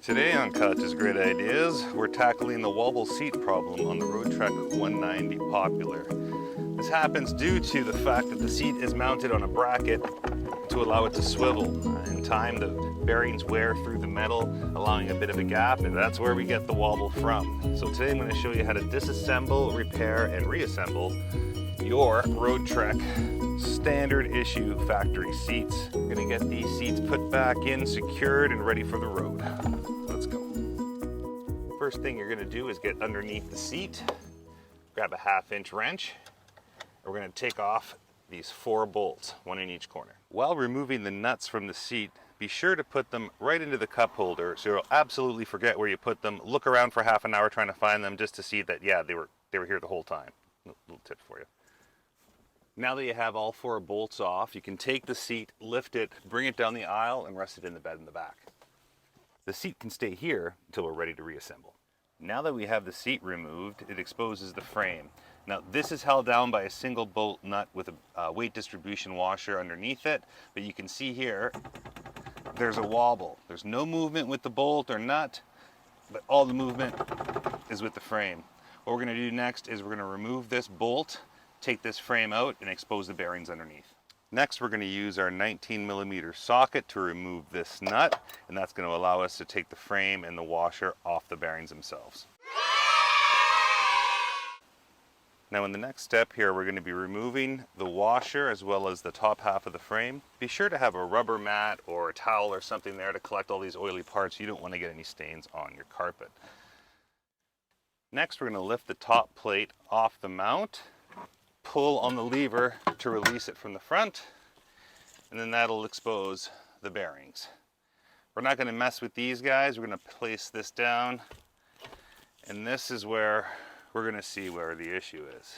Today on Koch's Great Ideas, we're tackling the wobble seat problem on the Roadtrek 190 Popular. This happens due to the fact that the seat is mounted on a bracket to allow it to swivel. In time, the bearings wear through the metal, allowing a bit of a gap, and that's where we get the wobble from. So today I'm going to show you how to disassemble, repair, and reassemble your Roadtrek standard issue factory seats. We're going to get these seats put back in, secured, and ready for the road. Let's go. First thing you're going to do is get underneath the seat, grab a 1/2-inch wrench, and we're going to take off these 4 bolts, 1 in each corner. While removing the nuts from the seat, be sure to put them right into the cup holder so you'll absolutely forget where you put them. Look around for half an hour trying to find them just to see that, yeah, they were here the whole time. Little tip for you. Now that you have all 4 bolts off, you can take the seat, lift it, bring it down the aisle, and rest it in the bed in the back. The seat can stay here until we're ready to reassemble. Now that we have the seat removed, it exposes the frame. Now this is held down by a single bolt nut with a weight distribution washer underneath it, but you can see here, there's a wobble. There's no movement with the bolt or nut, but all the movement is with the frame. What we're going to do next is we're going to remove this bolt, take this frame out, and expose the bearings underneath. Next, we're going to use our 19mm socket to remove this nut, and that's going to allow us to take the frame and the washer off the bearings themselves. Now in the next step here, we're going to be removing the washer as well as the top half of the frame. Be sure to have a rubber mat or a towel or something there to collect all these oily parts. You don't want to get any stains on your carpet. Next, we're going to lift the top plate off the mount, pull on the lever to release it from the front, and then that'll expose the bearings. We're not going to mess with these guys. We're going to place this down, and this is where we're going to see where the issue is.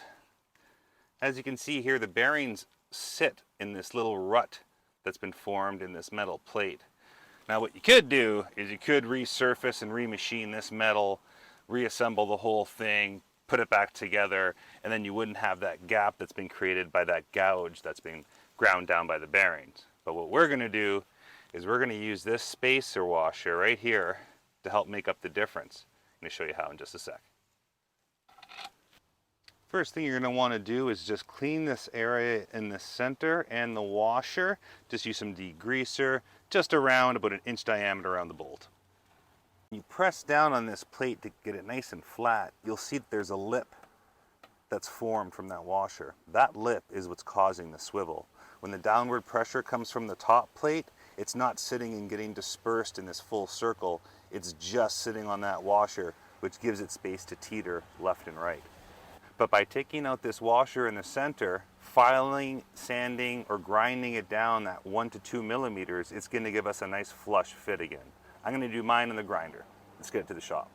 As you can see here, the bearings sit in this little rut that's been formed in this metal plate. Now what you could do is you could resurface and remachine this metal, reassemble the whole thing, put it back together, and then you wouldn't have that gap that's been created by that gouge that's been ground down by the bearings. But what we're going to do is we're going to use this spacer washer right here to help make up the difference. I'm going to show you how in just a sec. First thing you're going to want to do is just clean this area in the center and the washer. Just use some degreaser just around about 1 inch diameter around the bolt. You press down on this plate to get it nice and flat. You'll see that there's a lip that's formed from that washer. That lip is what's causing the swivel. When the downward pressure comes from the top plate, it's not sitting and getting dispersed in this full circle. It's just sitting on that washer, which gives it space to teeter left and right. But by taking out this washer in the center, filing, sanding, or grinding it down that 1 to 2 millimeters, it's going to give us a nice flush fit again. I'm going to do mine in the grinder. Let's get it to the shop.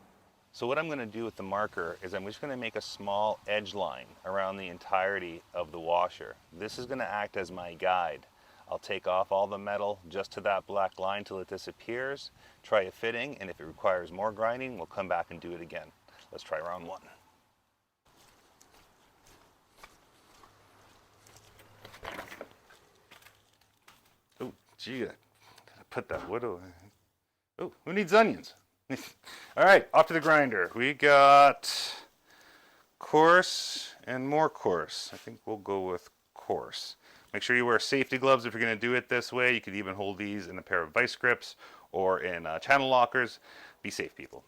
So what I'm going to do with the marker is I'm just going to make a small edge line around the entirety of the washer. This is going to act as my guide. I'll take off all the metal just to that black line till it disappears, try a fitting, and if it requires more grinding, we'll come back and do it again. Let's try round 1. Oh, gee, I gotta put that wood away. Oh, who needs onions? All right, off to the grinder. We got coarse and more coarse. I think we'll go with coarse. Make sure you wear safety gloves if you're going to do it this way. You could even hold these in a pair of vice grips or in channel lockers. Be safe, people.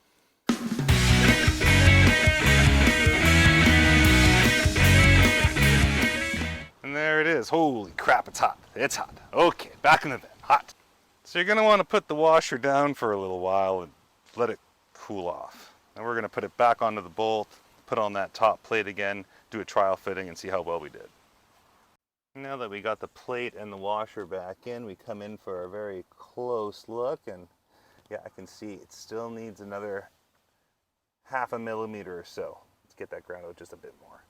And there it is. Holy crap, it's hot. It's hot. Okay, back in the bed. Hot. So you're going to want to put the washer down for a little while and let it cool off. Then we're going to put it back onto the bolt, put on that top plate again, do a trial fitting and see how well we did. Now that we got the plate and the washer back in, we come in for a very close look, and yeah, I can see it still needs another 1/2 millimeter or so. Let's get that ground out just a bit more.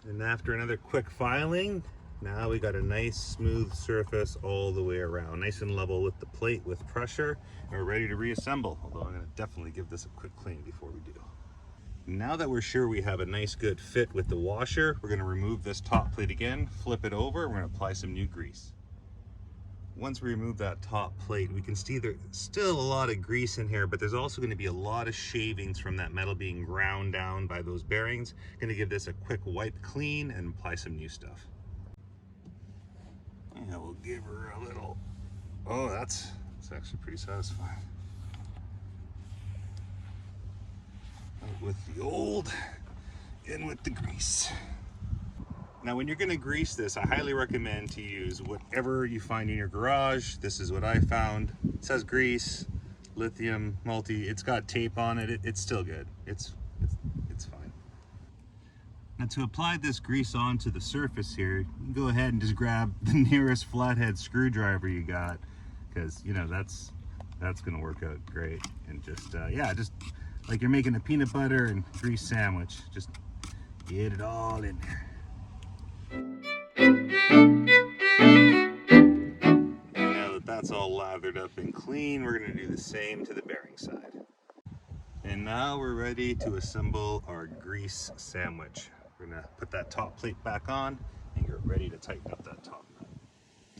And after another quick filing, now we got a nice smooth surface all the way around, nice and level with the plate with pressure, and we're ready to reassemble, although I'm going to definitely give this a quick clean before we do. Now that we're sure we have a nice good fit with the washer, we're going to remove this top plate again, flip it over, we're going to apply some new grease. once we remove that top plate, we can see there's still a lot of grease in here, but there's also going to be a lot of shavings from that metal being ground down by those bearings. Going to give this a quick wipe clean and apply some new stuff. Yeah, we'll give her a little, oh, that's actually pretty satisfying. Out with the old, in with the grease. Now when you're going to grease this, I highly recommend to use whatever you find in your garage. This is what I found. It says grease, lithium, multi, it's got tape on it. It's still good. It's fine. Now to apply this grease onto the surface here, you can go ahead and just grab the nearest flathead screwdriver you got, because you know that's going to work out great. And just yeah, just like you're making a peanut butter and grease sandwich, just get it all in there. Now that that's all lathered up and clean, we're going to do the same to the bearing side. And now we're ready to assemble our grease sandwich. We're going to put that top plate back on and get ready to tighten up that top nut.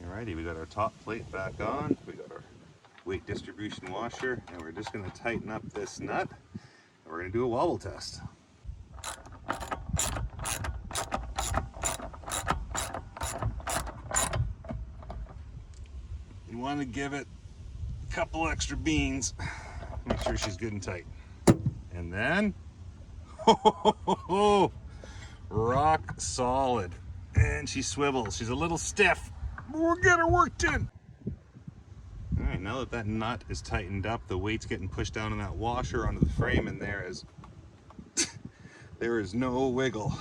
Alrighty, we got our top plate back on, we got our weight distribution washer, and we're just going to tighten up this nut, and we're going to do a wobble test. You want to give it a couple extra beans, make sure she's good and tight. And then, rock solid. And she swivels. She's a little stiff. We'll get her worked in. All right, now that that nut is tightened up, the weight's getting pushed down in that washer onto the frame, and there is no wiggle.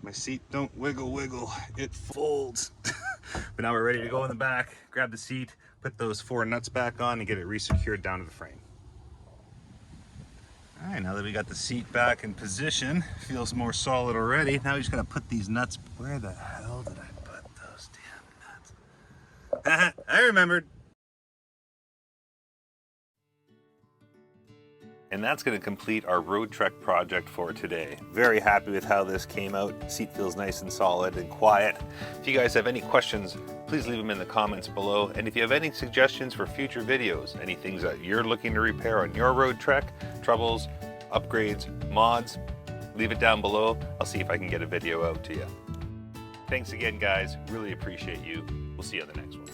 My seat don't wiggle, it folds. But now we're ready to go in the back, grab the seat, put those 4 nuts back on and get it re-secured down to the frame. All right, now that we got the seat back in position, feels more solid already. Now we just gotta put these nuts, where the hell did I put those damn nuts? I remembered. And that's going to complete our Roadtrek project for today. Very happy with how this came out. Seat feels nice and solid and quiet. If you guys have any questions, please leave them in the comments below. And if you have any suggestions for future videos, any things that you're looking to repair on your Roadtrek, troubles, upgrades, mods, leave it down below. I'll see if I can get a video out to you. Thanks again, guys. Really appreciate you. We'll see you on the next one.